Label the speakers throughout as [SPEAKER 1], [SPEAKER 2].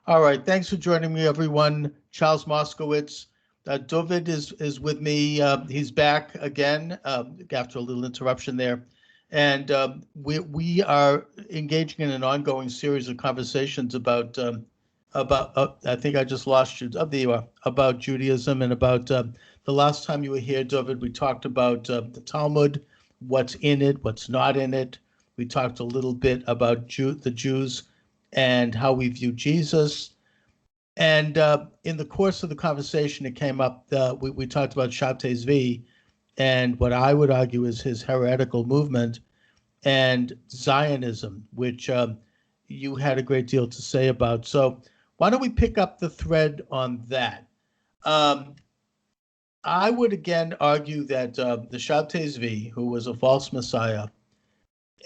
[SPEAKER 1] All right. Thanks for joining me, everyone. Charles Moscowitz. Dooovid is with me. He's back again after a little interruption there. And we are engaging in an ongoing series of conversations about I think I just lost you. There you are. About Judaism and about the last time you were here, Dooovid, we talked about the Talmud, what's in it, what's not in it. We talked a little bit about the Jews and how we view Jesus. And in the course of the conversation, it came up, we talked about Shabbatai Zvai and what I would argue is his heretical movement and Zionism, which you had a great deal to say about. So why don't we pick up the thread on that? I would again argue that the Shabbatai Zvai, who was a false messiah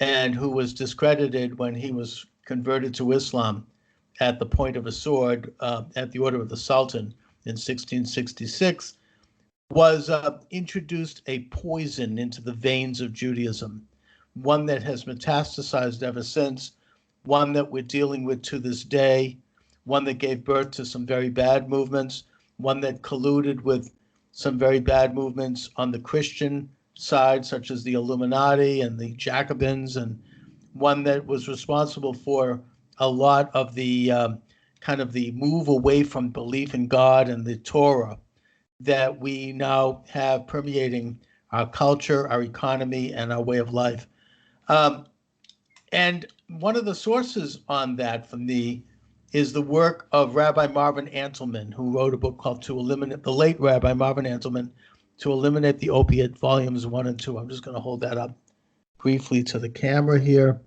[SPEAKER 1] and who was discredited when he was converted to Islam at the point of a sword at the order of the Sultan in 1666, was introduced a poison into the veins of Judaism, one that has metastasized ever since, one that we're dealing with to this day, one that gave birth to some very bad movements, one that colluded with some very bad movements on the Christian side, such as the Illuminati and the Jacobins, and one that was responsible for a lot of the kind of the move away from belief in God and the Torah that we now have permeating our culture, our economy, and our way of life. And one of the sources on that for me is the work of Rabbi Marvin Antelman, who wrote a book called To Eliminate, the late Rabbi Marvin Antelman, To Eliminate the Opiate, Volumes 1 and 2. I'm just going to hold that up briefly to the camera here.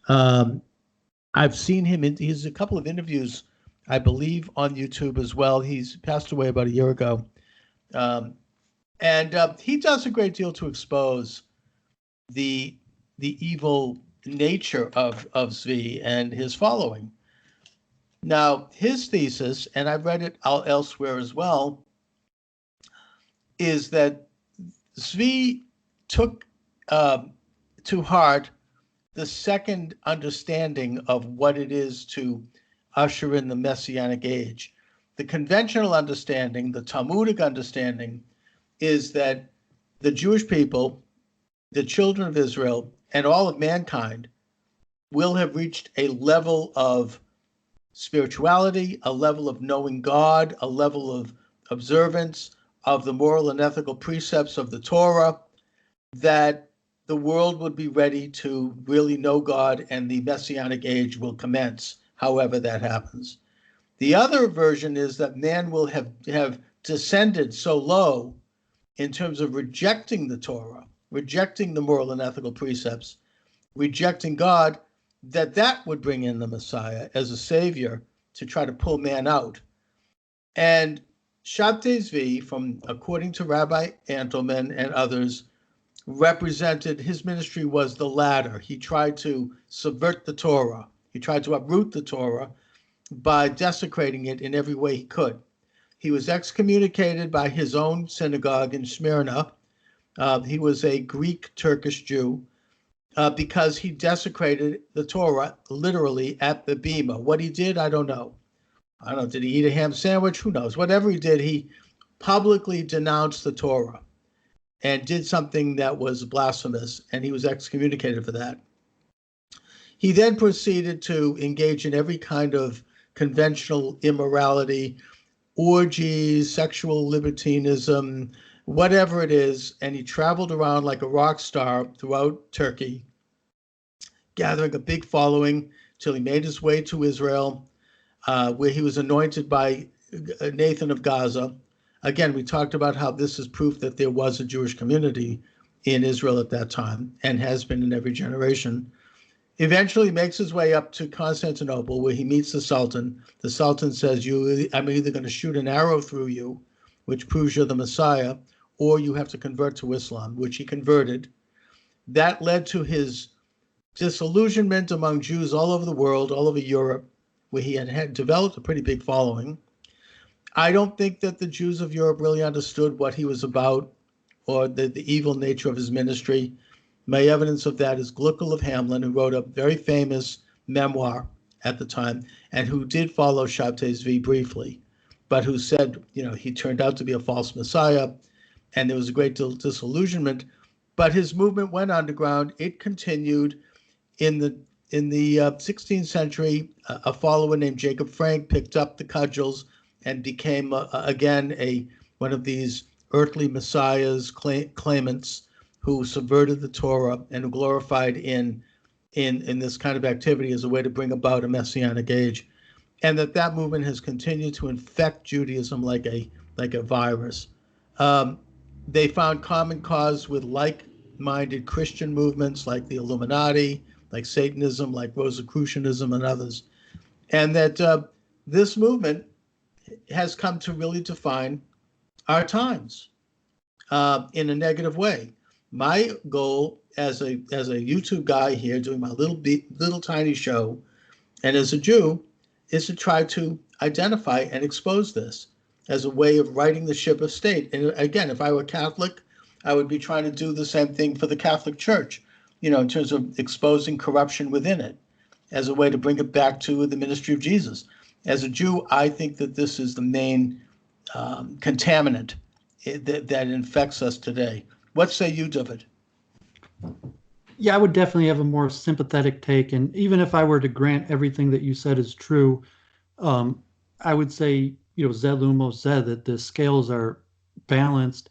[SPEAKER 1] I've seen him, he's a couple of interviews, I believe, on YouTube as well. He's passed away about a year ago. And he does a great deal to expose the evil nature of Zvi and his following. Now, his thesis, and I've read it elsewhere as well, is that Zvi took to heart the second understanding of what it is to usher in the Messianic age. The conventional understanding, the Talmudic understanding, is that the Jewish people, the children of Israel, and all of mankind will have reached a level of spirituality, a level of knowing God, a level of observance of the moral and ethical precepts of the Torah, that the world would be ready to really know God and the Messianic age will commence, however that happens. The other version is that man will have descended so low in terms of rejecting the Torah, rejecting the moral and ethical precepts, rejecting God, that would bring in the Messiah as a savior to try to pull man out. And Shabbatai Zvai, according to Rabbi Antelman and others, represented, his ministry was the latter. He tried to subvert the Torah. He tried to uproot the Torah by desecrating it in every way he could. He was excommunicated by his own synagogue in Smyrna. He was a Greek Turkish Jew because he desecrated the Torah literally at the Bema. What he did, I don't know. Did he eat a ham sandwich? Who knows? Whatever he did, he publicly denounced the Torah and did something that was blasphemous, and he was excommunicated for that. He then proceeded to engage in every kind of conventional immorality, orgies, sexual libertinism, whatever it is, and he traveled around like a rock star throughout Turkey, gathering a big following till he made his way to Israel, where he was anointed by Nathan of Gaza. Again, we talked about how this is proof that there was a Jewish community in Israel at that time and has been in every generation. Eventually makes his way up to Constantinople, where he meets the Sultan. The Sultan says, I'm either going to shoot an arrow through you, which proves you're the Messiah, or you have to convert to Islam, which he converted. That led to his disillusionment among Jews all over the world, all over Europe, where he had developed a pretty big following. I don't think that the Jews of Europe really understood what he was about or the evil nature of his ministry. My evidence of that is Gluckel of Hamlin, who wrote a very famous memoir at the time, and who did follow Shabbatai Zvai briefly, but who said, he turned out to be a false messiah, and there was a great disillusionment. But his movement went underground. It continued in the 16th century. A follower named Jacob Frank picked up the cudgels and became again one of these earthly messiahs, claimants who subverted the Torah and who glorified in this kind of activity as a way to bring about a messianic age, and that movement has continued to infect Judaism like a virus. They found common cause with like-minded Christian movements like the Illuminati, like Satanism, like Rosicrucianism, and others, and that this movement has come to really define our times in a negative way. My goal as a YouTube guy here doing my little tiny show, and as a Jew, is to try to identify and expose this as a way of righting the ship of state. And again, if I were Catholic, I would be trying to do the same thing for the Catholic Church, in terms of exposing corruption within it as a way to bring it back to the ministry of Jesus. As a Jew, I think that this is the main contaminant that infects us today. What say you, Dooovid?
[SPEAKER 2] Yeah, I would definitely have a more sympathetic take. And even if I were to grant everything that you said is true, I would say, Zelumos said that the scales are balanced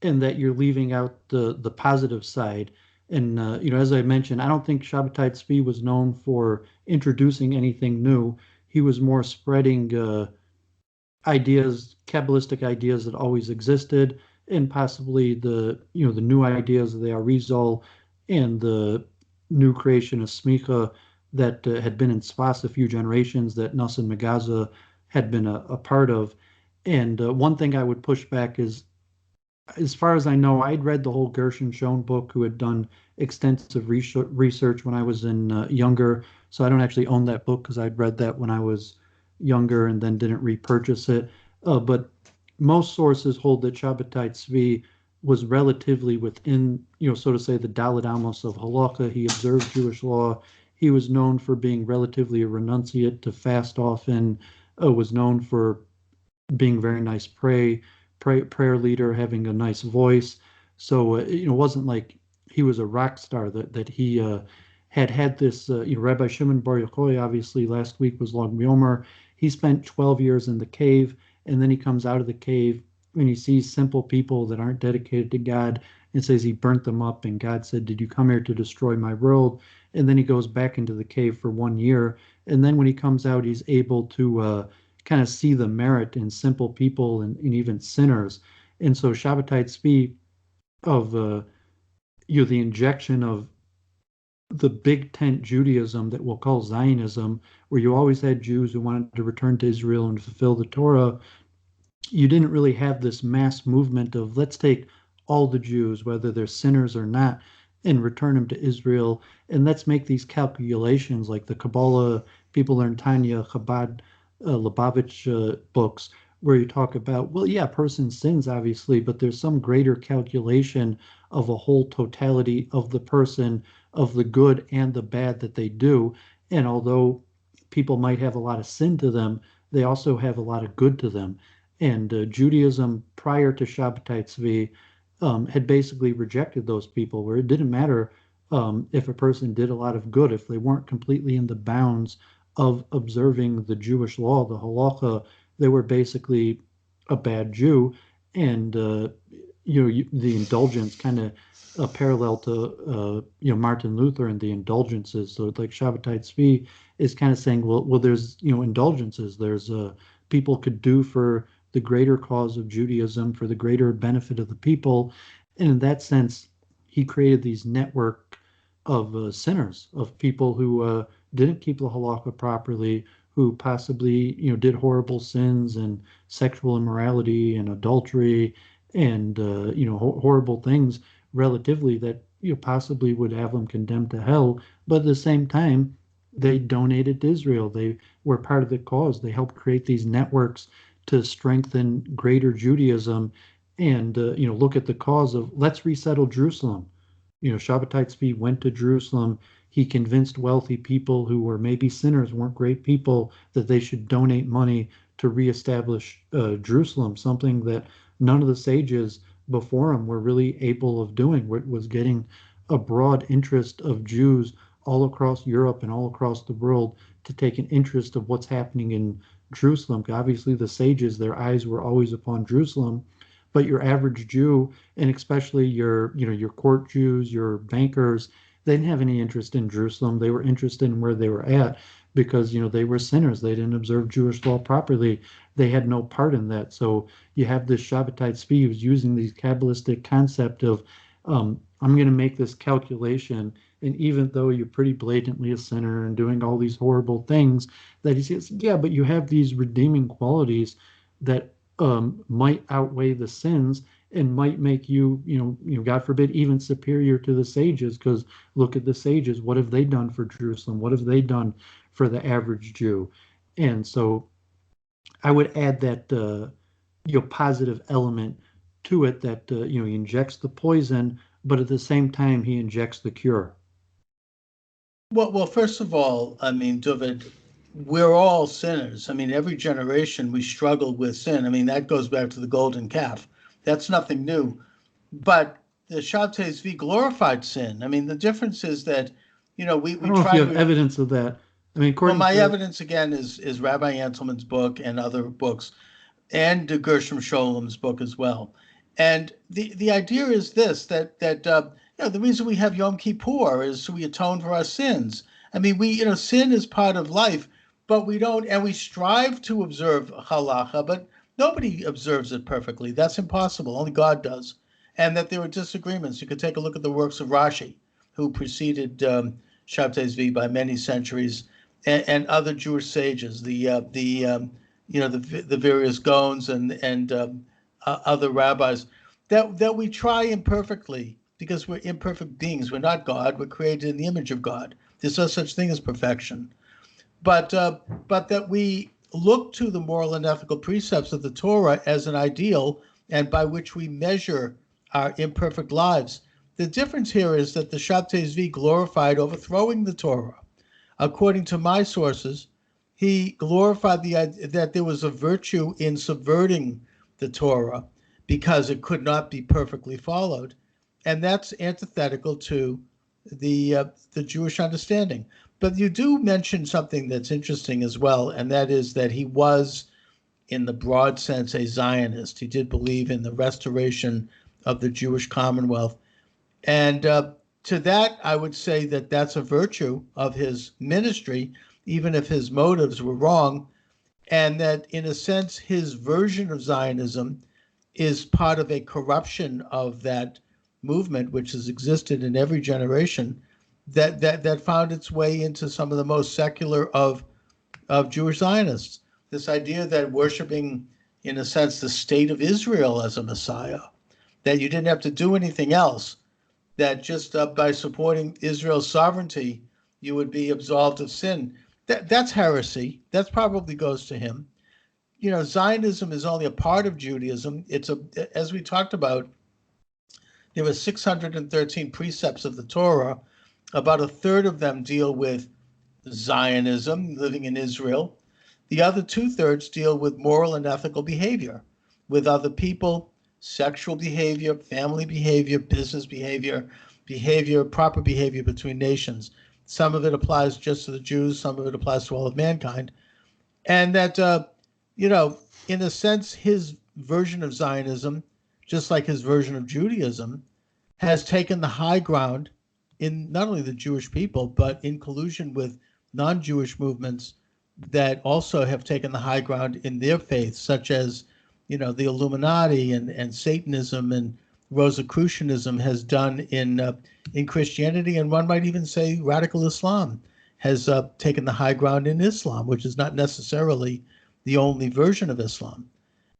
[SPEAKER 2] and that you're leaving out the positive side. And, as I mentioned, I don't think Shabbatai Zvai was known for introducing anything new. He was more spreading ideas, Kabbalistic ideas that always existed, and possibly the new ideas of the Arizal and the new creation of Smicha that had been in Sfas a few generations that Nosson Megaza had been a part of. And one thing I would push back is, as far as I know, I'd read the whole Gershon Schoen book, who had done extensive research when I was younger. So I don't actually own that book because I'd read that when I was younger and then didn't repurchase it. But most sources hold that Shabbatai Zvai was relatively within, so to say, the Dalet Amos of Halakha. He observed Jewish law. He was known for being relatively a renunciate, to fast often, was known for being very nice prayer leader, having a nice voice. So, it wasn't like he was a rock star, that he had this, Rabbi Shimon Bar Yochai, obviously, last week was Lag B'Omer. He spent 12 years in the cave, and then he comes out of the cave and he sees simple people that aren't dedicated to God and says he burnt them up. And God said, "Did you come here to destroy my world?" And then he goes back into the cave for 1 year. And then when he comes out, he's able to kind of see the merit in simple people and even sinners. And so Shabbatai Zvai of the injection of the big tent Judaism that we'll call Zionism, where you always had Jews who wanted to return to Israel and fulfill the Torah, you didn't really have this mass movement of let's take all the Jews, whether they're sinners or not, and return them to Israel. And let's make these calculations like the Kabbalah, people learn Tanya, Chabad, Lubavitch books, where you talk about, well, yeah, a person sins, obviously, but there's some greater calculation of a whole totality of the person, of the good and the bad that they do. And although people might have a lot of sin to them, they also have a lot of good to them. And Judaism prior to Shabbatai Zvai had basically rejected those people, where it didn't matter if a person did a lot of good, if they weren't completely in the bounds of observing the Jewish law, the Halakha, they were basically a bad Jew. And the indulgence kind of parallel to Martin Luther and the indulgences. So like Shabbatai Zvai is kind of saying, well, there's indulgences. There's people could do for the greater cause of Judaism, for the greater benefit of the people. And in that sense, he created these network of sinners, of people who didn't keep the halakha properly, who possibly did horrible sins and sexual immorality and adultery and horrible things relatively that possibly would have them condemned to hell. But at the same time, they donated to Israel. They were part of the cause. They helped create these networks to strengthen greater Judaism and look at the cause of let's resettle Jerusalem. Shabbatai Tzvi went to Jerusalem. He convinced wealthy people who were maybe sinners, weren't great people, that they should donate money to reestablish Jerusalem, something that none of the sages before him were really able of doing, was getting a broad interest of Jews all across Europe and all across the world to take an interest of what's happening in Jerusalem. Obviously, the sages, their eyes were always upon Jerusalem, but your average Jew, and especially your court Jews, your bankers, they didn't have any interest in Jerusalem. They were interested in where they were at because they were sinners. They didn't observe Jewish law properly. They had no part in that. So you have this Shabbatai Tzvi who's using these Kabbalistic concept of I'm going to make this calculation, and even though you're pretty blatantly a sinner and doing all these horrible things, that he says, yeah, but you have these redeeming qualities that might outweigh the sins and might make you, God forbid, even superior to the sages. Because look at the sages. What have they done for Jerusalem? What have they done for the average Jew? And so I would add that positive element to it, that he injects the poison, but at the same time he injects the cure.
[SPEAKER 1] Well, first of all, I mean, Dooovid, we're all sinners. I mean, every generation we struggle with sin. I mean, that goes back to the golden calf. That's nothing new. But the Shabbatai Zvai glorified sin. I mean, the difference is that, we
[SPEAKER 2] I don't know
[SPEAKER 1] try
[SPEAKER 2] if you have
[SPEAKER 1] to.
[SPEAKER 2] evidence of that. I mean,
[SPEAKER 1] Well,
[SPEAKER 2] according
[SPEAKER 1] my
[SPEAKER 2] to
[SPEAKER 1] evidence again is Rabbi Anselman's book and other books, and Gershom Scholem's book as well. And the idea is this: that the reason we have Yom Kippur is so we atone for our sins. I mean, sin is part of life, but we don't, and we strive to observe halacha, but nobody observes it perfectly. That's impossible. Only God does. And that there are disagreements. You could take a look at the works of Rashi, who preceded Shabbatai Zvai by many centuries, and other Jewish sages, the various Gaons and other rabbis, that we try imperfectly because we're imperfect beings. We're not God. We're created in the image of God. There's no such thing as perfection, but that we look to the moral and ethical precepts of the Torah as an ideal and by which we measure our imperfect lives. The difference here is that the Shabbatai Zvai glorified overthrowing the Torah. According to my sources, he glorified that there was a virtue in subverting the Torah because it could not be perfectly followed, and that's antithetical to the Jewish understanding. But you do mention something that's interesting as well, and that is that he was, in the broad sense, a Zionist. He did believe in the restoration of the Jewish Commonwealth, and to that, I would say that that's a virtue of his ministry, even if his motives were wrong, and that in a sense, his version of Zionism is part of a corruption of that movement, which has existed in every generation, that found its way into some of the most secular of Jewish Zionists. This idea that worshiping, in a sense, the state of Israel as a Messiah, that you didn't have to do anything else, that just by supporting Israel's sovereignty, you would be absolved of sin. That's heresy. That probably goes to him. Zionism is only a part of Judaism. As we talked about, there were 613 precepts of the Torah. About a third of them deal with Zionism, living in Israel. The other 2/3 deal with moral and ethical behavior with other people, sexual behavior, family behavior, business behavior, proper behavior between nations. Some of it applies just to the Jews, some of it applies to all of mankind. And that, in a sense, his version of Zionism, just like his version of Judaism, has taken the high ground in not only the Jewish people, but in collusion with non-Jewish movements that also have taken the high ground in their faiths, such as the Illuminati and Satanism and Rosicrucianism has done in Christianity, and one might even say radical Islam has taken the high ground in Islam, which is not necessarily the only version of Islam.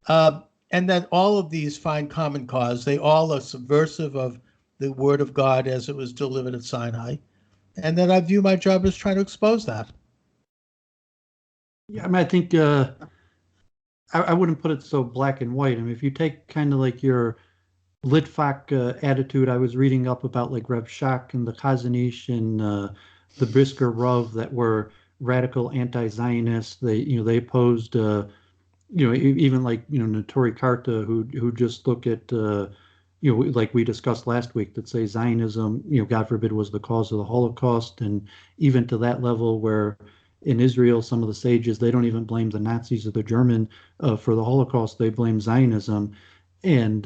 [SPEAKER 1] And that all of these find common cause. They all are subversive of the word of God as it was delivered at Sinai. And that I view my job as trying to expose that.
[SPEAKER 2] Yeah, I mean, I think I wouldn't put it so black and white. I mean, if you take kind of like your Litvak attitude. I was reading up about like Reb Shach and the Chazanish and the Brisker Rav that were radical anti-Zionists. They opposed even like Notori Karta who just look at like we discussed last week, that say Zionism, God forbid, was the cause of the Holocaust, and even to that level where in Israel some of the sages, they don't even blame the Nazis or the German for the Holocaust, they blame Zionism. And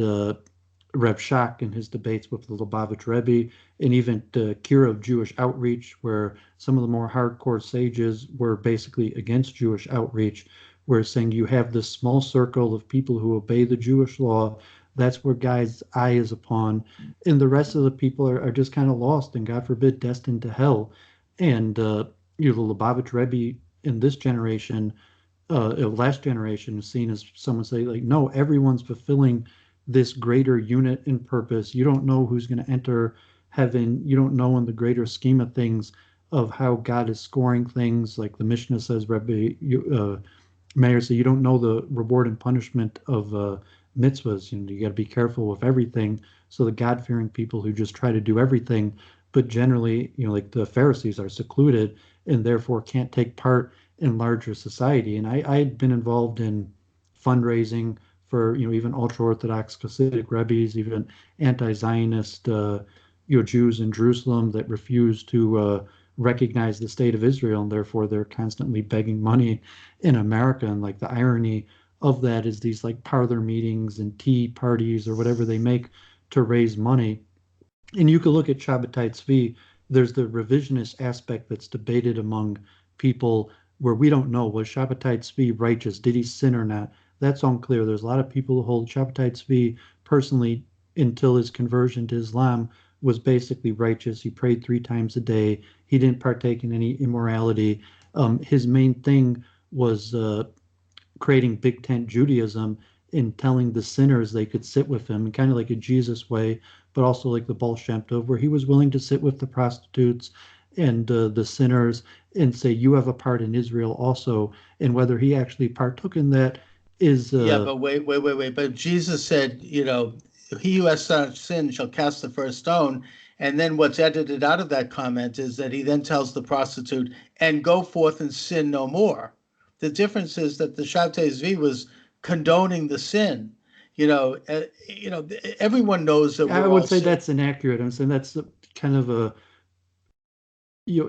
[SPEAKER 2] Reb Shach in his debates with the Lubavitch Rebbe, and even Kira of Jewish Outreach, where some of the more hardcore sages were basically against Jewish outreach, were saying you have this small circle of people who obey the Jewish law. That's where God's eye is upon, and the rest of the people are just kind of lost and, God forbid, destined to hell. And the Lubavitch Rebbe in this generation, last generation, is seen as someone say like, no, everyone's fulfilling this greater unit and purpose. You don't know who's going to enter heaven. You don't know in the greater scheme of things of how God is scoring things. Like the Mishnah says, Rebbe Meir said, you don't know the reward and punishment of mitzvahs. You got to be careful with everything. So the God-fearing people who just try to do everything, but generally, like the Pharisees, are secluded and therefore can't take part in larger society. And I had been involved in fundraising for even ultra-Orthodox Hasidic Rebbe's, even anti-Zionist Jews in Jerusalem that refuse to recognize the state of Israel, and therefore they're constantly begging money in America. And like the irony of that is these like parlor meetings and tea parties or whatever they make to raise money. And you could look at Shabbatai Tzvi. There's the revisionist aspect that's debated among people where we don't know, was Shabbatai Tzvi righteous? Did he sin or not? That's unclear. There's a lot of people who hold Shabbatai Tzvi personally, until his conversion to Islam, was basically righteous. He prayed 3 times a day. He didn't partake in any immorality. His main thing was creating big tent Judaism and telling the sinners they could sit with him, kind of like a Jesus way, but also like the Baal Shem Tov, where he was willing to sit with the prostitutes and the sinners and say, you have a part in Israel also. And whether he actually partook in that is...
[SPEAKER 1] yeah, but wait. But Jesus said, he who has such sin shall cast the first stone. And then what's edited out of that comment is that he then tells the prostitute, and go forth and sin no more. The difference is that the Shabbatai Zvi was condoning the sin. Everyone knows that
[SPEAKER 2] I would say that's inaccurate. I'm saying that's kind of a,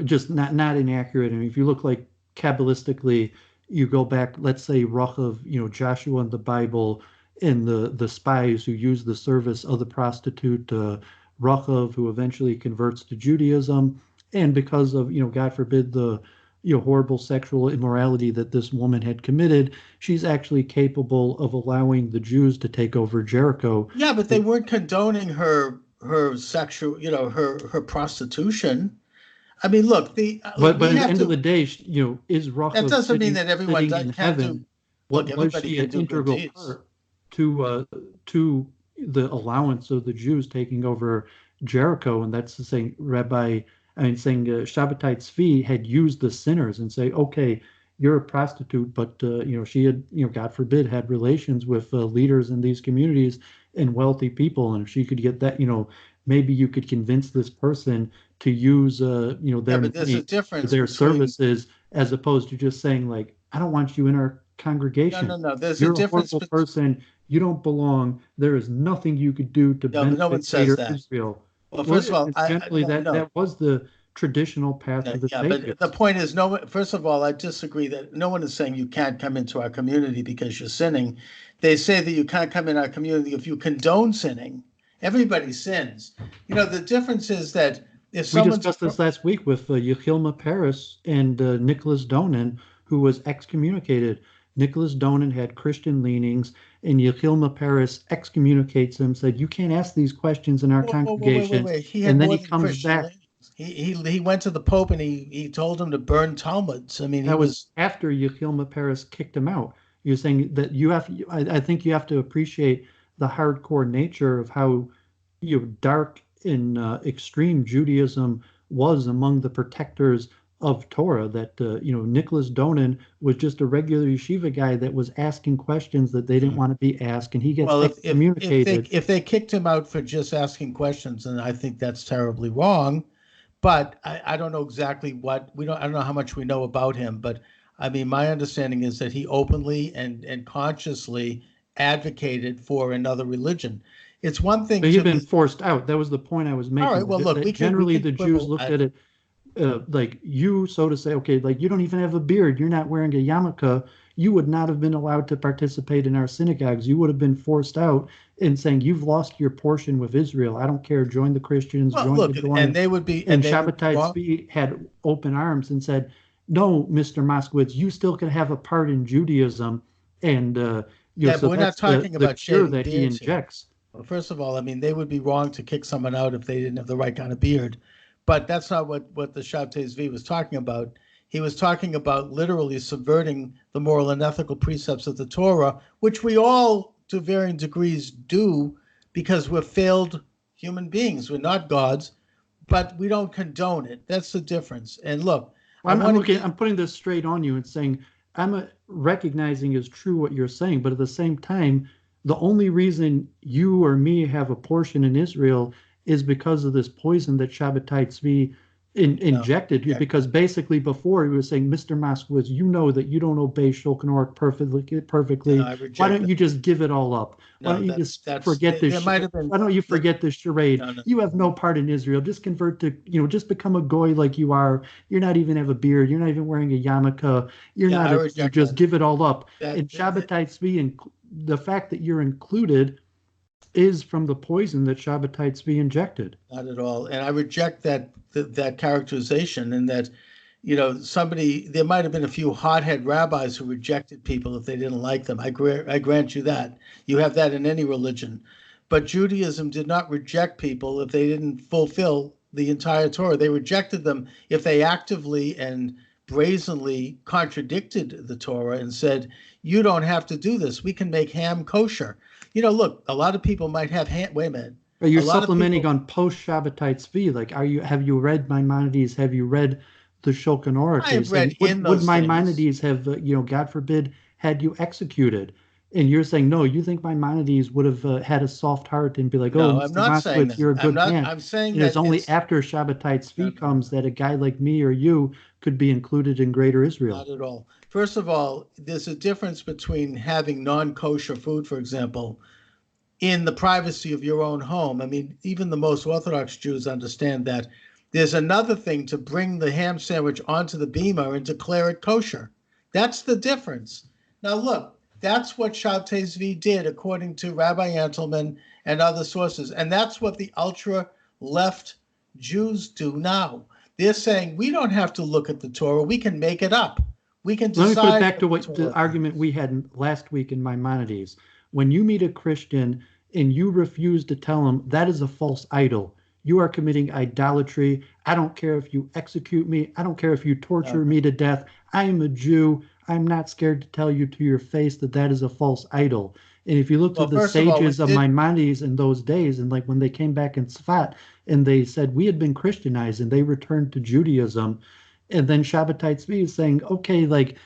[SPEAKER 2] just not inaccurate. I mean, if you look like Kabbalistically, you go back, let's say Rachav, Joshua in the Bible, and the spies who use the service of the prostitute, Rachav, who eventually converts to Judaism, and because of, God forbid, the horrible sexual immorality that this woman had committed, she's actually capable of allowing the Jews to take over Jericho.
[SPEAKER 1] Yeah, but they weren't condoning her sexual, her prostitution. I mean, look,
[SPEAKER 2] but at the end of the day, is Rachav...
[SPEAKER 1] That doesn't mean that everyone
[SPEAKER 2] in heaven. Was she an integral part to the allowance of the Jews taking over Jericho? And that's saying Shabbatai Tzvi had used the sinners and say, okay, you're a prostitute, but she had, God forbid, had relations with leaders in these communities and wealthy people, and if she could get that, maybe you could convince this person to use their money, their services, as opposed to just saying like, I don't want you in our congregation.
[SPEAKER 1] No. There's
[SPEAKER 2] You're
[SPEAKER 1] a difference.
[SPEAKER 2] Horrible person. You don't belong. There is nothing you could do to benefit Israel.
[SPEAKER 1] Well, first of all,
[SPEAKER 2] that was the traditional path of the saviors.
[SPEAKER 1] But the point is, first of all, I disagree that no one is saying you can't come into our community because you're sinning. They say that you can't come in our community if you condone sinning. Everybody sins. The difference is that if
[SPEAKER 2] we discussed this last week with Yechilma Paris and Nicholas Donin, who was excommunicated. Nicholas Donin had Christian leanings, and Yechilma Paris excommunicates him, said, you can't ask these questions in our congregation. And then he comes back.
[SPEAKER 1] He went to the Pope and he told him to burn Talmuds. I mean,
[SPEAKER 2] that was after Yechilma Paris kicked him out. You're saying that I think you have to appreciate the hardcore nature of how dark and extreme Judaism was among the protectors of Torah. That Nicholas Donin was just a regular yeshiva guy that was asking questions that they didn't want to be asked, and he gets
[SPEAKER 1] Well,
[SPEAKER 2] excommunicated.
[SPEAKER 1] if they kicked him out for just asking questions, then I think that's terribly wrong. But I don't know exactly I don't know how much we know about him, but I mean, my understanding is that he openly and consciously advocated for another religion. It's one thing
[SPEAKER 2] But he'd
[SPEAKER 1] to
[SPEAKER 2] been
[SPEAKER 1] be,
[SPEAKER 2] forced out. That was the point I was making.
[SPEAKER 1] all right, well, look,
[SPEAKER 2] that
[SPEAKER 1] we
[SPEAKER 2] generally the
[SPEAKER 1] can
[SPEAKER 2] Jews
[SPEAKER 1] quibble.
[SPEAKER 2] looked at it like you, so to say, okay, like you don't even have a beard, you're not wearing a yarmulke, you would not have been allowed to participate in our synagogues. You would have been forced out and saying, you've lost your portion with Israel. I don't care. Join the Christians,
[SPEAKER 1] Well,
[SPEAKER 2] join
[SPEAKER 1] look,
[SPEAKER 2] the Goyim.
[SPEAKER 1] and they would be,
[SPEAKER 2] And
[SPEAKER 1] and they would be
[SPEAKER 2] Shabbatai
[SPEAKER 1] wrong.
[SPEAKER 2] Tzvi had open arms and said, no, Mr. Moskowitz, you still can have a part in Judaism. And,
[SPEAKER 1] Yeah,
[SPEAKER 2] so
[SPEAKER 1] but we're not
[SPEAKER 2] that's
[SPEAKER 1] talking
[SPEAKER 2] the
[SPEAKER 1] about
[SPEAKER 2] cure
[SPEAKER 1] shaving
[SPEAKER 2] that he
[SPEAKER 1] beards here.
[SPEAKER 2] injects.
[SPEAKER 1] Well, first of all, I mean, they would be wrong to kick someone out if they didn't have the right kind of beard. But that's not what the Shabbatai Zvai was talking about. He was talking about literally subverting the moral and ethical precepts of the Torah, which we all, to varying degrees, do because we're failed human beings. We're not gods, but we don't condone it. That's the difference. And look,
[SPEAKER 2] I'm putting this straight on you and saying I'm recognizing is true what you're saying, but at the same time, the only reason you or me have a portion in Israel is because of this poison that Shabbatai Tzvi injected. Because basically before he was saying, Mr. Moskowitz, you know that you don't obey Shulchan Aruch perfectly. Why don't you just give it all up? Why don't you just forget this? Why don't you forget this charade? You have no part in Israel. Just convert to, just become a goy like you are. You're not even have a beard. You're not even wearing a yarmulke. You're not. You just give it all up. And Shabbatai Tzvi, and the fact that you're included is from the poison that Shabbatai Tzvi injected.
[SPEAKER 1] Not at all. And I reject that characterization, and that, there might have been a few hothead rabbis who rejected people if they didn't like them. I grant you that. You have that in any religion. But Judaism did not reject people if they didn't fulfill the entire Torah. They rejected them if they actively and brazenly contradicted the Torah and said, you don't have to do this. We can make ham kosher. Look, a lot of people might have ham. Wait a minute.
[SPEAKER 2] But you're supplementing on post Shabbatai Tzvi. Like, have you read Maimonides? Have you read the Shulchan Aruch?
[SPEAKER 1] I've read in those
[SPEAKER 2] would Maimonides have, God forbid, had you executed? And you're saying, no, you think Maimonides would have had a soft heart and be like,
[SPEAKER 1] no,
[SPEAKER 2] oh,
[SPEAKER 1] I'm
[SPEAKER 2] Mr.
[SPEAKER 1] not saying
[SPEAKER 2] you're a good man.
[SPEAKER 1] I'm saying
[SPEAKER 2] and
[SPEAKER 1] that
[SPEAKER 2] it's only after Shabbatai Tzvi comes that a guy like me or you could be included in Greater Israel.
[SPEAKER 1] Not at all. First of all, there's a difference between having non-kosher food, for example, in the privacy of your own home. I mean, even the most Orthodox Jews understand that. There's another thing to bring the ham sandwich onto the bima and declare it kosher. That's the difference. Now, look, that's what Shabbatai Tzvi did, according to Rabbi Antelman and other sources. And that's what the ultra-left Jews do now. They're saying, we don't have to look at the Torah. We can make it up. We can decide.
[SPEAKER 2] Let me put it back to what the argument we had last week in Maimonides. When you meet a Christian and you refuse to tell him that is a false idol, you are committing idolatry. I don't care if you execute me. I don't care if you torture me to death. I am a Jew. I'm not scared to tell you to your face that that is a false idol. And if you look to the sages of Maimonides in those days, and like when they came back in Tzfat and they said we had been Christianized and they returned to Judaism, and then Shabbatai Tzvi is saying, okay, like,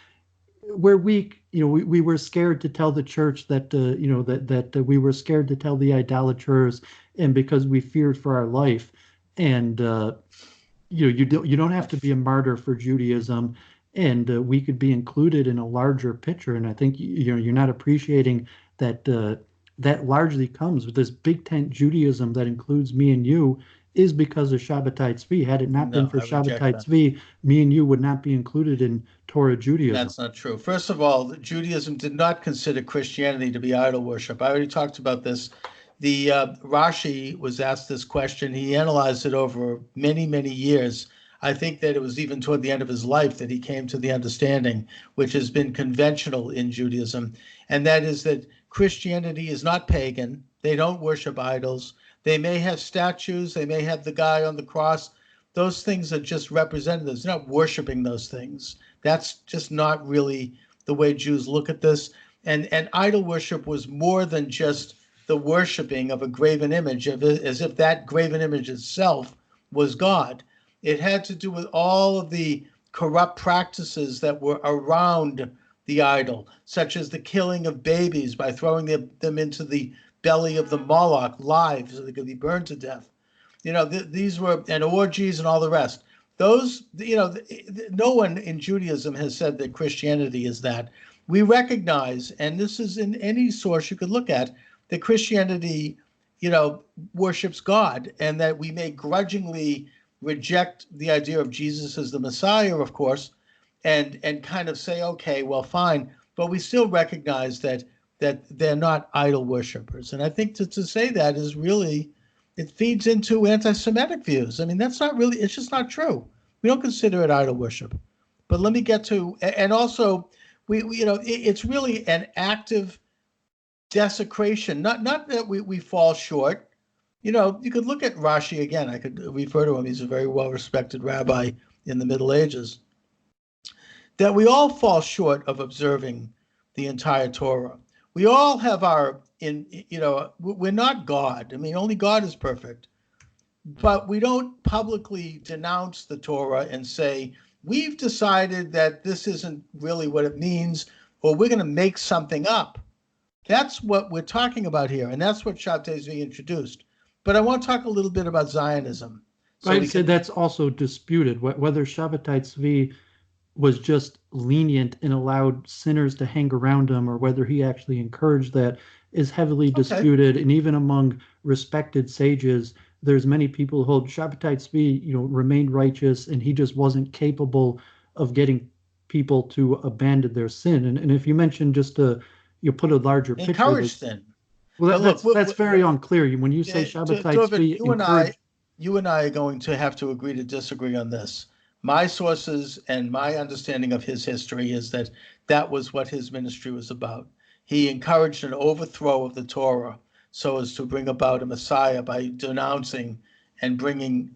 [SPEAKER 2] we're weak. We were scared to tell the church that that we were scared to tell the idolaters, and because we feared for our life. And you don't have to be a martyr for Judaism, and we could be included in a larger picture. And I think you're not appreciating that that largely comes with this big tent Judaism that includes me and you. Is because of Shabbatai Tzvi. Had it not been for Shabbatai Tzvi, me and you would not be included in Torah Judaism.
[SPEAKER 1] That's not true. First of all, Judaism did not consider Christianity to be idol worship. I already talked about this. The Rashi was asked this question. He analyzed it over many, many years. I think that it was even toward the end of his life that he came to the understanding, which has been conventional in Judaism, and that is that Christianity is not pagan. They don't worship idols. They may have statues. They may have the guy on the cross. Those things are just representatives. They're not worshiping those things. That's just not really the way Jews look at this. And idol worship was more than just the worshiping of a graven image, as if that graven image itself was God. It had to do with all of the corrupt practices that were around the idol, such as the killing of babies by throwing them into the belly of the Moloch live so they could be burned to death. These were, and orgies and all the rest. Those, no one in Judaism has said that Christianity is that. We recognize, and this is in any source you could look at, that Christianity, worships God, and that we may grudgingly reject the idea of Jesus as the Messiah, of course, and kind of say, okay, well, fine, but we still recognize that they're not idol worshipers. And I think to say that is really, it feeds into anti-Semitic views. I mean, that's not really, it's just not true. We don't consider it idol worship. But let me get to, and also, it's really an active desecration, not that we fall short. You could look at Rashi again. I could refer to him. He's a very well-respected rabbi in the Middle Ages. That we all fall short of observing the entire Torah. We all have we're not God. I mean, only God is perfect. But we don't publicly denounce the Torah and say, we've decided that this isn't really what it means, or we're going to make something up. That's what we're talking about here, and that's what Shabbatai Zvai introduced. But I want to talk a little bit about Zionism.
[SPEAKER 2] I'd say that's also disputed, whether Shabbatai Zvai was just lenient and allowed sinners to hang around him, or whether he actually encouraged that, is heavily disputed. And even among respected sages, there's many people who hold Shabbatai Zvai, remained righteous, and he just wasn't capable of getting people to abandon their sin. And if you mention just you put a larger picture.
[SPEAKER 1] Encourage sin.
[SPEAKER 2] Well, that's very unclear. When you say Shabbatai Zvai,
[SPEAKER 1] you and I are going to have to agree to disagree on this. My sources and my understanding of his history is that was what his ministry was about. He encouraged an overthrow of the Torah so as to bring about a Messiah by denouncing and bringing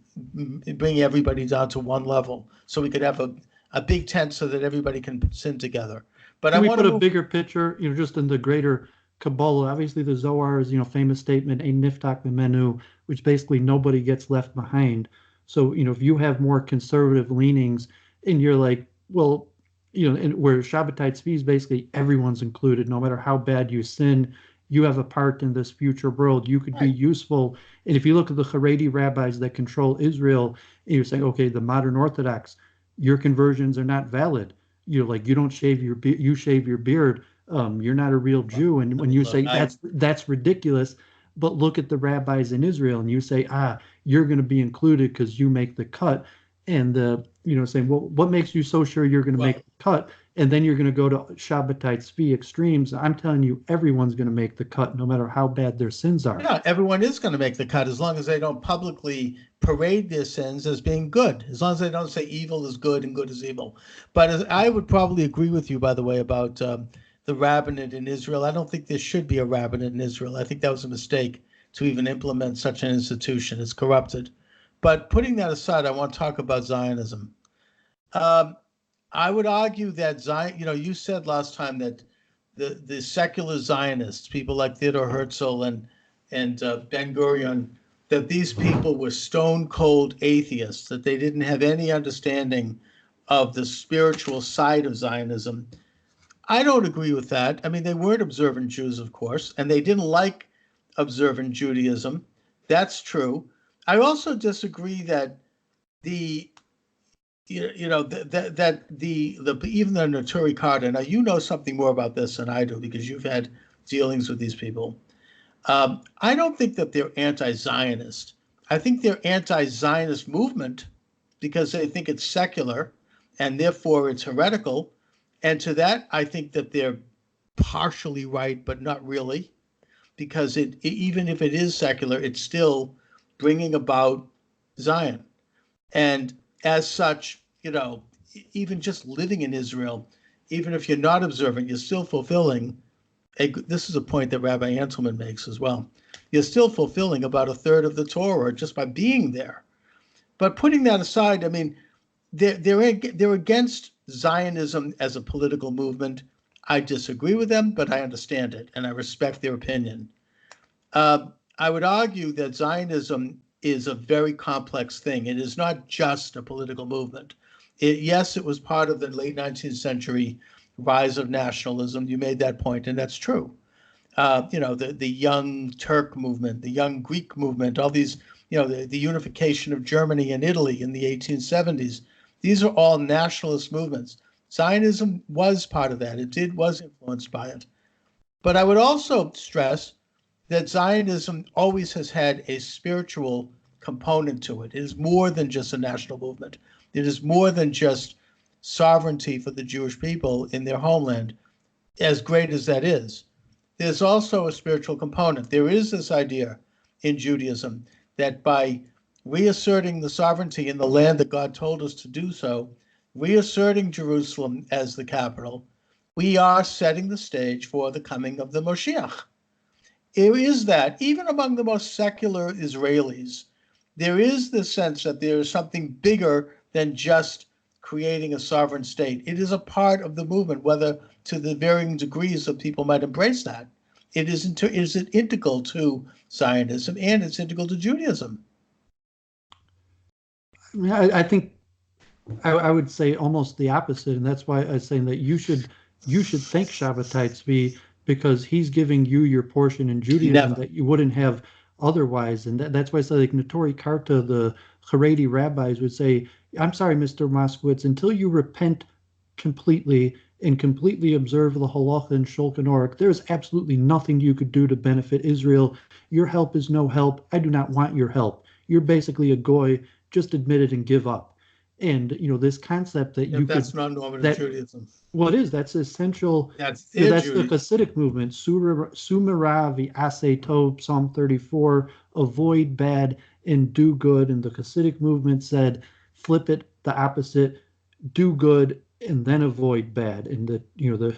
[SPEAKER 1] everybody down to one level, so we could have a big tent so that everybody can sin together. But
[SPEAKER 2] can we put a bigger picture, just in the greater Kabbalah? Obviously, the Zohar's, famous statement, "Ein niftak mimenu," which basically nobody gets left behind. So, if you have more conservative leanings, and you're like, well, and where Shabbatai Zvai is basically everyone's included, no matter how bad you sin, you have a part in this future world. You could be useful. And if you look at the Haredi rabbis that control Israel, and you're saying, okay, the modern Orthodox, your conversions are not valid. You don't shave your you shave your beard. You're not a real Jew. And when you say that's ridiculous, but look at the rabbis in Israel, and you say, you're going to be included because you make the cut. And saying, well, what makes you so sure you're going to make the cut? And then you're going to go to Shabbatai Zvai extremes. I'm telling you, everyone's going to make the cut, no matter how bad their sins are.
[SPEAKER 1] Yeah, everyone is going to make the cut as long as they don't publicly parade their sins as being good, as long as they don't say evil is good and good is evil. But I would probably agree with you, by the way, about the rabbinate in Israel. I don't think there should be a rabbinate in Israel. I think that was a mistake to even implement such an institution. It's corrupted. But putting that aside, I want to talk about Zionism. I would argue that Zion, you said last time that the secular Zionists, people like Theodor Herzl and Ben-Gurion, that these people were stone cold atheists, that they didn't have any understanding of the spiritual side of Zionism. I don't agree with that. I mean, they weren't observant Jews, of course, and they didn't like observant Judaism. That's true. I also disagree that the even the Naturi Carta. Now, you know something more about this than I do because you've had dealings with these people. I don't think that they're anti-Zionist. I think they're anti-Zionist movement because they think it's secular and therefore it's heretical. And to that, I think that they're partially right, but not really, because even if it is secular, it's still bringing about Zion. And as such, even just living in Israel, even if you're not observant, you're still fulfilling. This is a point that Rabbi Antelman makes as well. You're still fulfilling about a third of the Torah just by being there. But putting that aside, I mean, they're against Zionism as a political movement. I disagree with them, but I understand it and I respect their opinion. I would argue that Zionism is a very complex thing. It is not just a political movement. Yes, it was part of the late 19th century rise of nationalism. You made that point, and that's true. The young Turk movement, the young Greek movement, all these, the unification of Germany and Italy in the 1870s. These are all nationalist movements. Zionism was part of that. Was influenced by it. But I would also stress that Zionism always has had a spiritual component to it. It is more than just a national movement. It is more than just sovereignty for the Jewish people in their homeland, as great as that is. There's also a spiritual component. There is this idea in Judaism that by reasserting the sovereignty in the land that God told us to do so, reasserting Jerusalem as the capital, we are setting the stage for the coming of the Moshiach. It is that, even among the most secular Israelis, there is the sense that there is something bigger than just creating a sovereign state. It is a part of the movement, whether to the varying degrees that people might embrace that. It is integral to Zionism, and it's integral to Judaism.
[SPEAKER 2] I think I would say almost the opposite, and that's why I'm saying that you should thank Shabbatai Zvai, because he's giving you your portion in Judaism that you wouldn't have otherwise. And that's why I say, like Notori Karta, the Haredi rabbis would say, I'm sorry, Mr. Moscowitz, until you repent completely and completely observe the halacha and Shulchan Aruch, there's absolutely nothing you could do to benefit Israel. Your help is no help. I do not want your help. You're basically a goy. Just admit it and give up. And this concept that
[SPEAKER 1] that's not normative Judaism.
[SPEAKER 2] Well, it is. That's essential.
[SPEAKER 1] That's
[SPEAKER 2] the Hasidic movement. Sumera v'aseh tov, Psalm 34. Avoid bad and do good. And the Hasidic movement said, flip it, the opposite. Do good and then avoid bad. And the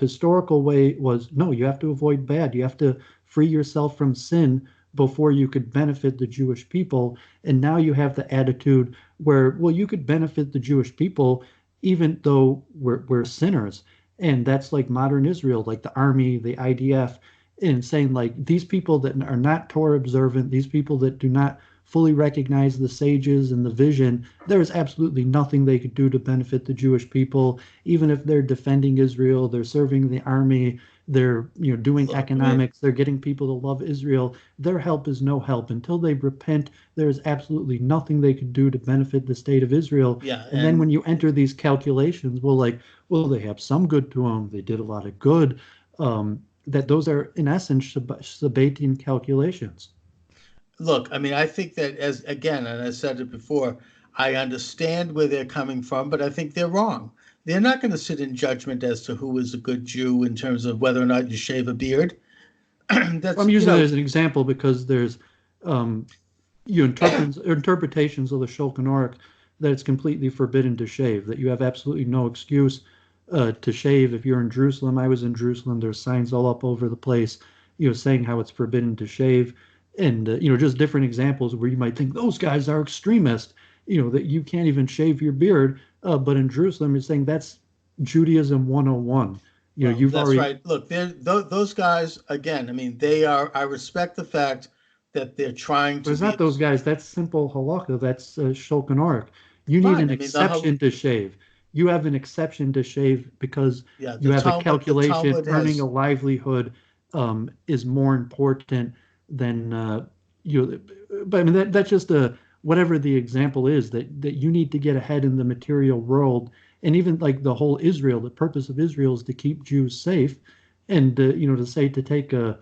[SPEAKER 2] historical way was, no, you have to avoid bad. You have to free yourself from sin before you could benefit the Jewish people. And now you have the attitude where, well, you could benefit the Jewish people even though we're sinners. And that's like modern Israel, like the army, the IDF, and saying like these people that are not Torah observant, these people that do not fully recognize the sages and the vision, there is absolutely nothing they could do to benefit the Jewish people. Even if they're defending Israel, they're serving the army, they're doing economics, they're getting people to love Israel, their help is no help. Until they repent, there is absolutely nothing they could do to benefit the state of Israel. And then when you enter these calculations, they have some good to them, they did a lot of good, that those are in essence Shabbatian calculations.
[SPEAKER 1] Look, I mean, I think that and I said it before, I understand where they're coming from, but I think they're wrong. They're not going to sit in judgment as to who is a good Jew in terms of whether or not you shave a beard.
[SPEAKER 2] I'm using that as an example because there's interpretations of the Shulchan Aruch that it's completely forbidden to shave, that you have absolutely no excuse to shave if you're in Jerusalem. I was in Jerusalem. There's signs all up over the place, saying how it's forbidden to shave. And, just different examples where you might think those guys are extremists, that you can't even shave your beard. But in Jerusalem, you're saying that's Judaism 101.
[SPEAKER 1] Right. Look, those guys, again, I mean, I respect the fact that they're trying to.
[SPEAKER 2] But it's not those guys. That's simple halakha. That's Shulchan Aruch. You need an exception to shave. You have an exception to shave because you have a calculation. Earning a livelihood is more important than but I mean that's just whatever the example is, that you need to get ahead in the material world. And even like the whole Israel, the purpose of Israel is to keep Jews safe, and to take a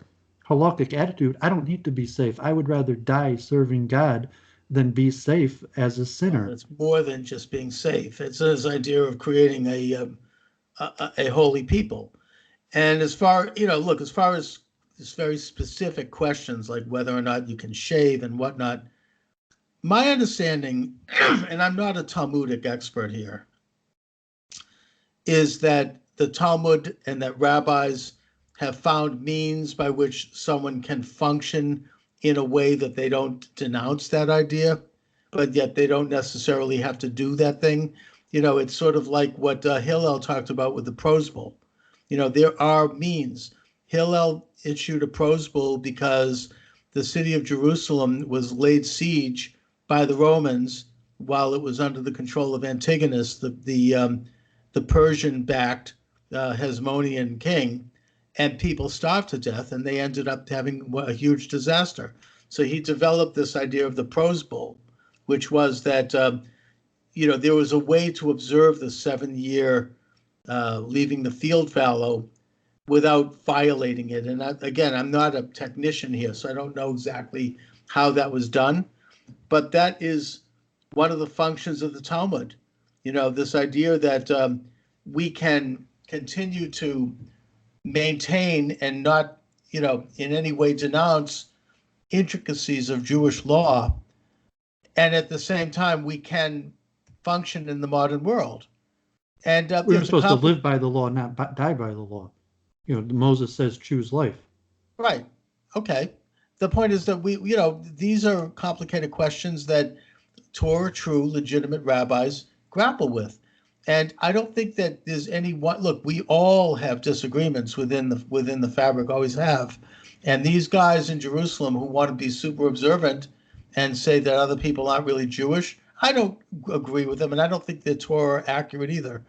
[SPEAKER 2] halakhic attitude, I don't need to be safe, I would rather die serving God than be safe as a sinner.
[SPEAKER 1] It's more than just being safe. It's this idea of creating a holy people. And as far as these very specific questions like whether or not you can shave and whatnot, my understanding, and I'm not a Talmudic expert here, is that the Talmud and that rabbis have found means by which someone can function in a way that they don't denounce that idea, but yet they don't necessarily have to do that thing. It's sort of like what Hillel talked about with the prose bull. There are means. Hillel issued a prose bull because the city of Jerusalem was laid siege by the Romans, while it was under the control of Antigonus, the Persian-backed Hasmonean king, and people starved to death, and they ended up having a huge disaster. So he developed this idea of the prose bowl, which was that there was a way to observe the 7-year leaving the field fallow without violating it. And again, I'm not a technician here, so I don't know exactly how that was done, but that is one of the functions of the Talmud. This idea that we can continue to maintain and not, in any way denounce intricacies of Jewish law, and at the same time we can function in the modern world. And
[SPEAKER 2] we're supposed to live by the law, not die by the law. Moses says choose life.
[SPEAKER 1] Right. Okay. The point is that these are complicated questions that Torah true, legitimate rabbis grapple with. And I don't think that there's any one. Look, we all have disagreements within the fabric, always have. And these guys in Jerusalem who want to be super observant and say that other people aren't really Jewish, I don't agree with them, and I don't think they're Torah accurate either.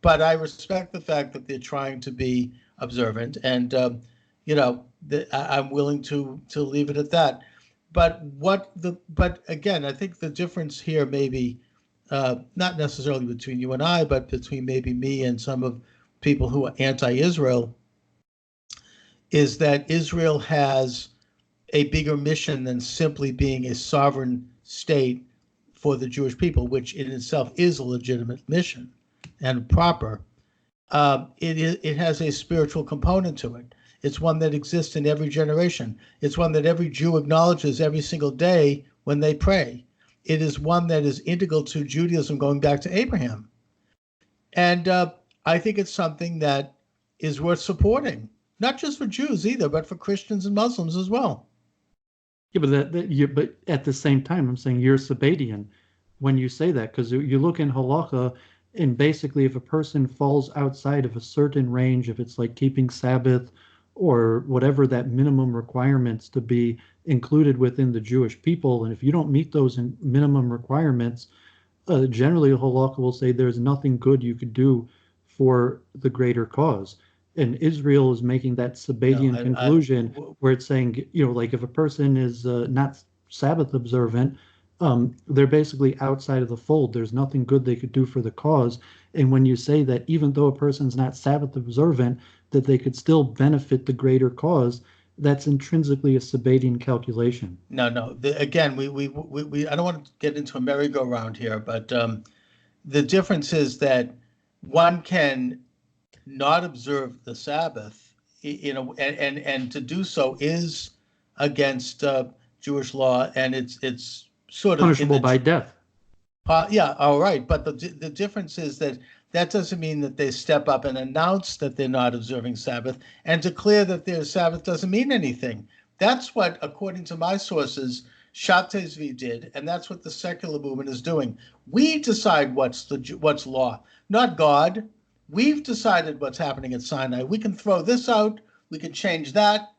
[SPEAKER 1] But I respect the fact that they're trying to be observant, and I'm willing to leave it at that. But again, I think the difference here may be not necessarily between you and I, but between maybe me and some of people who are anti-Israel, is that Israel has a bigger mission than simply being a sovereign state for the Jewish people, which in itself is a legitimate mission and proper. It has a spiritual component to it. It's one that exists in every generation. It's one that every Jew acknowledges every single day when they pray. It is one that is integral to Judaism going back to Abraham. And I think it's something that is worth supporting, not just for Jews either, but for Christians and Muslims as well.
[SPEAKER 2] Yeah, but at the same time, I'm saying you're Sabbatian when you say that, because you look in halakha, and basically if a person falls outside of a certain range, if it's like keeping Sabbath or whatever that minimum requirements to be included within the Jewish people, and if you don't meet those minimum requirements, generally halakha will say there's nothing good you could do for the greater cause. And Israel is making that Sabbatian conclusion where it's saying, like if a person is not Sabbath observant, they're basically outside of the fold. There's nothing good they could do for the cause. And when you say that even though a person's not Sabbath observant, that they could still benefit the greater cause, that's intrinsically a Sabbatian calculation.
[SPEAKER 1] No. Again, we I don't want to get into a merry-go-round here, but the difference is that one can not observe the Sabbath, and to do so is against Jewish law, and it's sort of
[SPEAKER 2] punishable by death.
[SPEAKER 1] Yeah, all right. But the difference is that doesn't mean that they step up and announce that they're not observing Sabbath, and declare that their Sabbath doesn't mean anything. That's what, according to my sources, Shabbatai Zvai did, and that's what the secular movement is doing. We decide what's law, not God. We've decided what's happening at Sinai. We can throw this out. We can change that.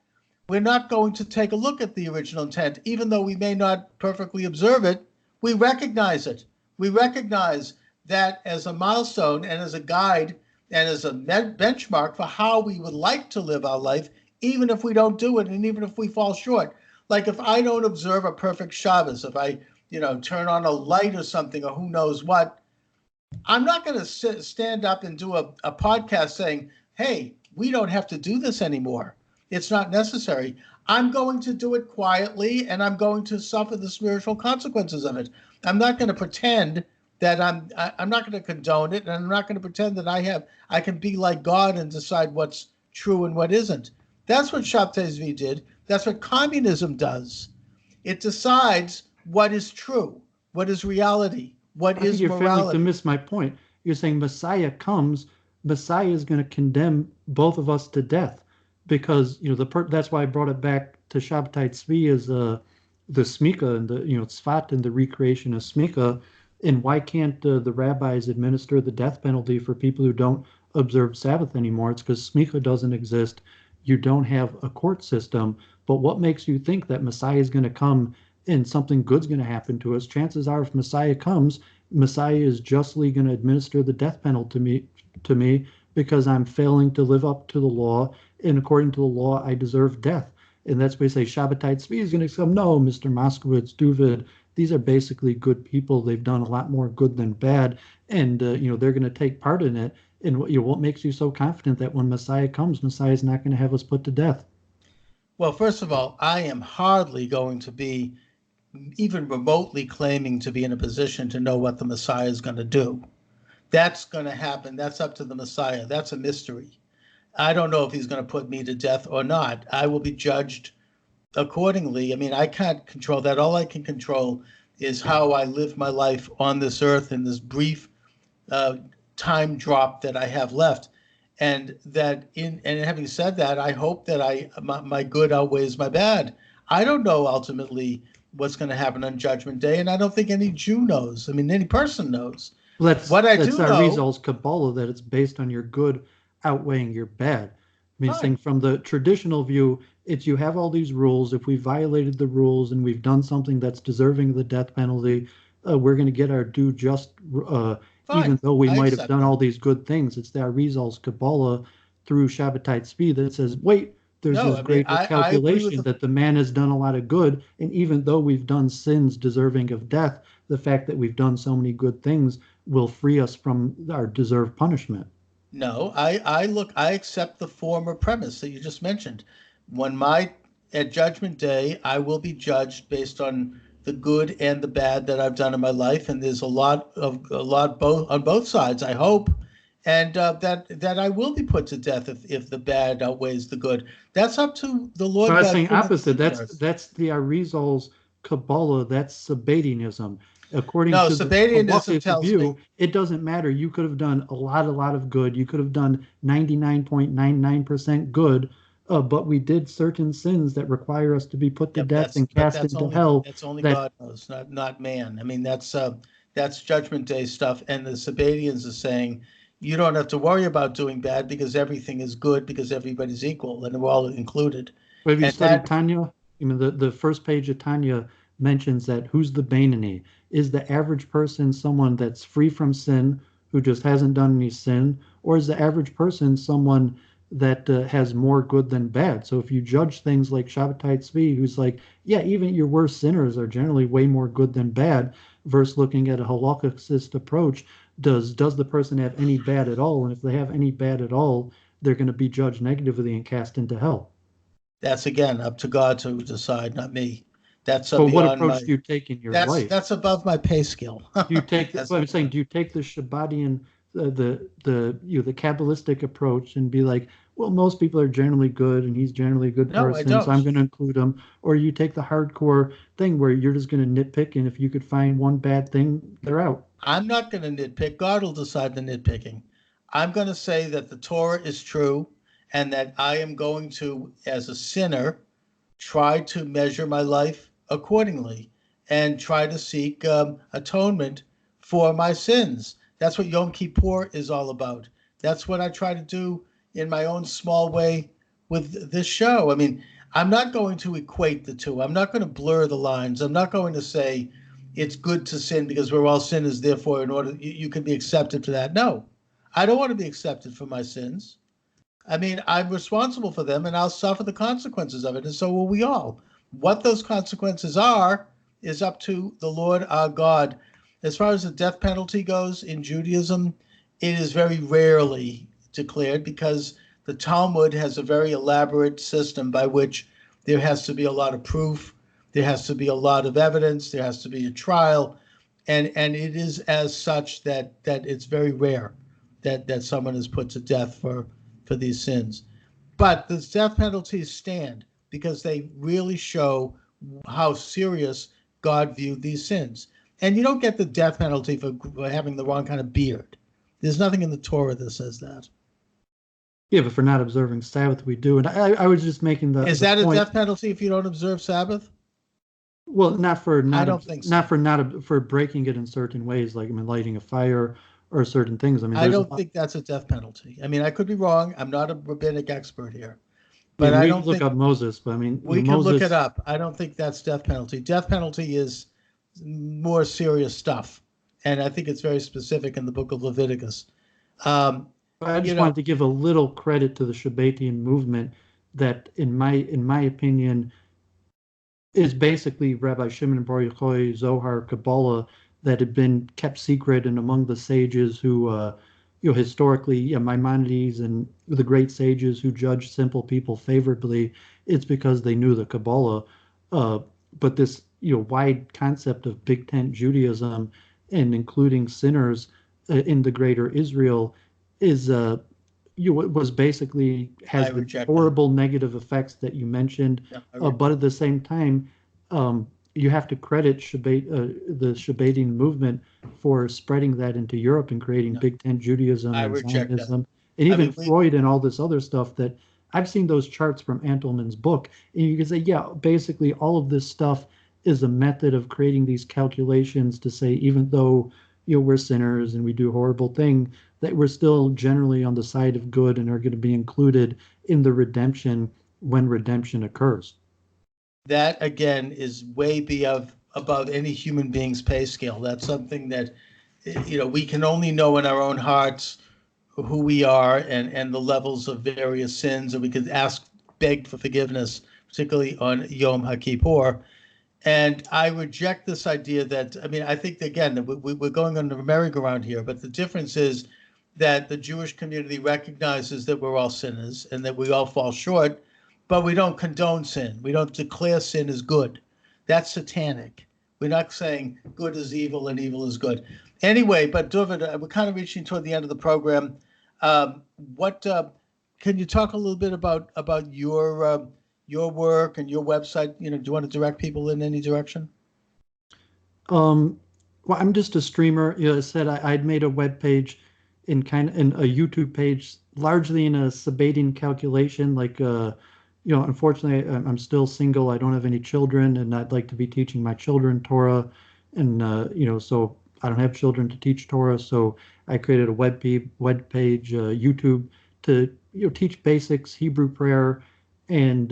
[SPEAKER 1] We're not going to take a look at the original intent, even though we may not perfectly observe it. We recognize it. We recognize that as a milestone and as a guide and as a benchmark for how we would like to live our life, even if we don't do it and even if we fall short. Like if I don't observe a perfect Shabbos, if I, turn on a light or something or who knows what, I'm not going to stand up and do a podcast saying, hey, we don't have to do this anymore. It's not necessary. I'm going to do it quietly, and I'm going to suffer the spiritual consequences of it. I'm not going to pretend that I'm not going to condone it, and I'm not going to pretend that I can be like God and decide what's true and what isn't. That's what Shabbatai Zvai did. That's what communism does. It decides what is true, what is reality. What is morality?
[SPEAKER 2] You're failing to miss my point. You're saying Messiah comes, Messiah is going to condemn both of us to death, because that's why I brought it back to Shabbatai Zvai as the Smika and the Tzfat and the recreation of Smika, and why can't the rabbis administer the death penalty for people who don't observe Sabbath anymore? It's because Smika doesn't exist. You don't have a court system. But what makes you think that Messiah is going to come and something good's going to happen to us, chances are if Messiah comes, Messiah is justly going to administer the death penalty to me because I'm failing to live up to the law, and according to the law, I deserve death. And that's why they say Shabbatai Zvai is going to come. No, Mr. Moscowitz, Dooovid, these are basically good people. They've done a lot more good than bad, and they're going to take part in it. And what makes you so confident that when Messiah comes, Messiah is not going to have us put to death?
[SPEAKER 1] Well, first of all, I am hardly going to be even remotely claiming to be in a position to know what the Messiah is going to do. That's going to happen. That's up to the Messiah. That's a mystery. I don't know if he's going to put me to death or not. I will be judged accordingly. I mean, I can't control that. All I can control is how I live my life on this earth in this brief time drop that I have left. And having said that, I hope that my good outweighs my bad. I don't know ultimately what's going to happen on Judgment Day, and I don't think any Jew knows. I mean, any person knows.
[SPEAKER 2] Well, that's Arizal's Kabbalah, that it's based on your good outweighing your bad. I mean, saying from the traditional view, it's you have all these rules. If we violated the rules and we've done something that's deserving of the death penalty, we're going to get our due just, even though we might have done all these good things. It's the Arizal's Kabbalah through Shabbatai Zvai that says, wait, there's this great calculation that the man has done a lot of good, and even though we've done sins deserving of death, the fact that we've done so many good things will free us from our deserved punishment.
[SPEAKER 1] No, I accept the former premise that you just mentioned. At Judgment Day, I will be judged based on the good and the bad that I've done in my life, and there's a lot both on both sides, I hope, and that I will be put to death if the bad outweighs the good. That's up to the Lord.
[SPEAKER 2] But I'm saying opposite. That's the Arizal's Kabbalah. That's Sabbatianism. According to
[SPEAKER 1] Sabbatianism tells me
[SPEAKER 2] it doesn't matter. You could have done a lot of good. You could have done 99.99% good, but we did certain sins that require us to be put to death and cast into hell.
[SPEAKER 1] That's only God knows, not man. I mean, that's Judgment Day stuff. And the Sabbatians are saying you don't have to worry about doing bad because everything is good because everybody's equal and we're all included.
[SPEAKER 2] But have you studied Tanya? I mean, the first page of Tanya mentions that who's the Beinoni? Is the average person someone that's free from sin, who just hasn't done any sin, or is the average person someone that has more good than bad? So if you judge things like Shabbatai Zvai, who's like, yeah, even your worst sinners are generally way more good than bad, versus looking at a halakhist approach, does the person have any bad at all? And if they have any bad at all, they're going to be judged negatively and cast into hell.
[SPEAKER 1] That's, again, up to God to decide, not me. That's
[SPEAKER 2] but what approach do you take in your life?
[SPEAKER 1] That's above my pay scale.
[SPEAKER 2] Do you take? I'm saying, do you take the Shabbatian, the Kabbalistic approach and be like, well, most people are generally good, and he's generally a good person, so I'm going to include him? Or you take the hardcore thing where you're just going to nitpick, and if you could find one bad thing, they're out.
[SPEAKER 1] I'm not going to nitpick. God will decide the nitpicking. I'm going to say that the Torah is true, and that I am going to, as a sinner, try to measure my life accordingly and try to seek atonement for my sins. That's what Yom Kippur is all about. That's what I try to do in my own small way with this show. I mean, I'm not going to equate the two. I'm not going to blur the lines. I'm not going to say it's good to sin because we're all sinners, therefore in order you can be accepted for that. No, I don't want to be accepted for my sins. I mean, I'm responsible for them and I'll suffer the consequences of it, and so will we all. What those consequences are is up to the Lord our God. As far as the death penalty goes in Judaism, it is very rarely declared because the Talmud has a very elaborate system by which there has to be a lot of proof, there has to be a lot of evidence, there has to be a trial, and it is as such that it's very rare that someone is put to death for these sins. But the death penalties stand because they really show how serious God viewed these sins. And you don't get the death penalty for having the wrong kind of beard. There's nothing in the Torah that says that.
[SPEAKER 2] Yeah, but for not observing Sabbath, we do. And I was just making the.
[SPEAKER 1] Is that a death penalty if you don't observe Sabbath?
[SPEAKER 2] Well, not for
[SPEAKER 1] I don't think so.
[SPEAKER 2] Not for breaking it in certain ways, like lighting a fire or certain things. I mean,
[SPEAKER 1] I don't think that's a death penalty. I mean, I could be wrong. I'm not a rabbinic expert here. But I
[SPEAKER 2] we
[SPEAKER 1] don't
[SPEAKER 2] could look
[SPEAKER 1] think
[SPEAKER 2] up Moses, but I mean,
[SPEAKER 1] we can look it
[SPEAKER 2] Moses.
[SPEAKER 1] up. I don't think that's death penalty. Death penalty is more serious stuff, and I think it's very specific in the book of Leviticus. Um,
[SPEAKER 2] I
[SPEAKER 1] you
[SPEAKER 2] just
[SPEAKER 1] know,
[SPEAKER 2] wanted to give a little credit to the Shabbatian movement that, in my opinion, is basically Rabbi Shimon Bar Yochai, Zohar, Kabbalah that had been kept secret and among the sages who, historically, Maimonides and the great sages who judged simple people favorably. It's because they knew the Kabbalah. Uh, but this, wide concept of Big Tent Judaism and including sinners in the greater Israel is it was basically
[SPEAKER 1] I
[SPEAKER 2] has the
[SPEAKER 1] reject that.
[SPEAKER 2] horrible negative effects that you mentioned,
[SPEAKER 1] Yeah,
[SPEAKER 2] but at the same time, you have to credit the Shabbatian movement for spreading that into Europe and creating
[SPEAKER 1] no,
[SPEAKER 2] Big Tent Judaism
[SPEAKER 1] I
[SPEAKER 2] and
[SPEAKER 1] reject that.
[SPEAKER 2] Zionism, and
[SPEAKER 1] I
[SPEAKER 2] even
[SPEAKER 1] mean, we
[SPEAKER 2] Freud and all this other stuff that I've seen those charts from Antelman's book, and you can say, yeah, basically all of this stuff is a method of creating these calculations to say, even though we're sinners and we do horrible things, that we're still generally on the side of good and are going to be included in the redemption when redemption occurs.
[SPEAKER 1] that again is way above any human being's pay scale. That's something that we can only know in our own hearts who we are and the levels of various sins, and we could beg for forgiveness, particularly on Yom HaKippur. And I reject this idea that, I mean, I think, again, that we're going on the merry-go-round here, but the difference is that the Jewish community recognizes that we're all sinners and that we all fall short, but we don't condone sin. We don't declare sin as good. That's satanic. We're not saying good is evil and evil is good. Anyway, but Dooovid, we're kind of reaching toward the end of the program. What can you talk a little bit about your work and your website? Do you want to direct people in any direction?
[SPEAKER 2] Well, I'm just a streamer. I said I'd made a web page in a YouTube page, largely in a Sabbatian calculation. Like, unfortunately, I'm still single. I don't have any children, and I'd like to be teaching my children Torah. And so I don't have children to teach Torah. So I created a web page, YouTube, to teach basics, Hebrew prayer, and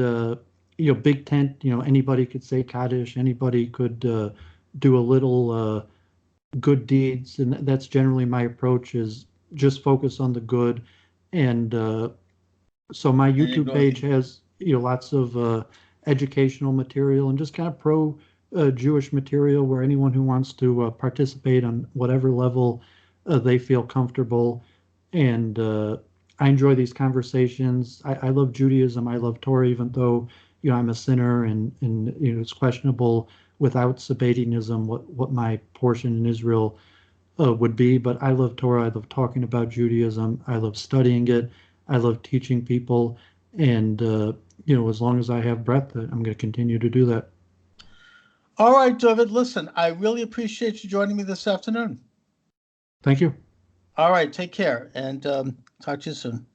[SPEAKER 2] Big Tent. Anybody could say Kaddish. Anybody could do a little good deeds, and that's generally my approach, is just focus on the good. And so my
[SPEAKER 1] And
[SPEAKER 2] YouTube
[SPEAKER 1] ignore the
[SPEAKER 2] page has lots of educational material and just kind of pro Jewish material where anyone who wants to participate on whatever level they feel comfortable. And I enjoy these conversations. I love Judaism. I love Torah, even though I'm a sinner, and it's questionable without Sabbatianism what my portion in Israel would be. But I love Torah. I love talking about Judaism. I love studying it. I love teaching people. And, as long as I have breath, I'm going to continue to do that.
[SPEAKER 1] All right, Dooovid, listen, I really appreciate you joining me this afternoon.
[SPEAKER 2] Thank you.
[SPEAKER 1] All right, take care, and talk to you soon.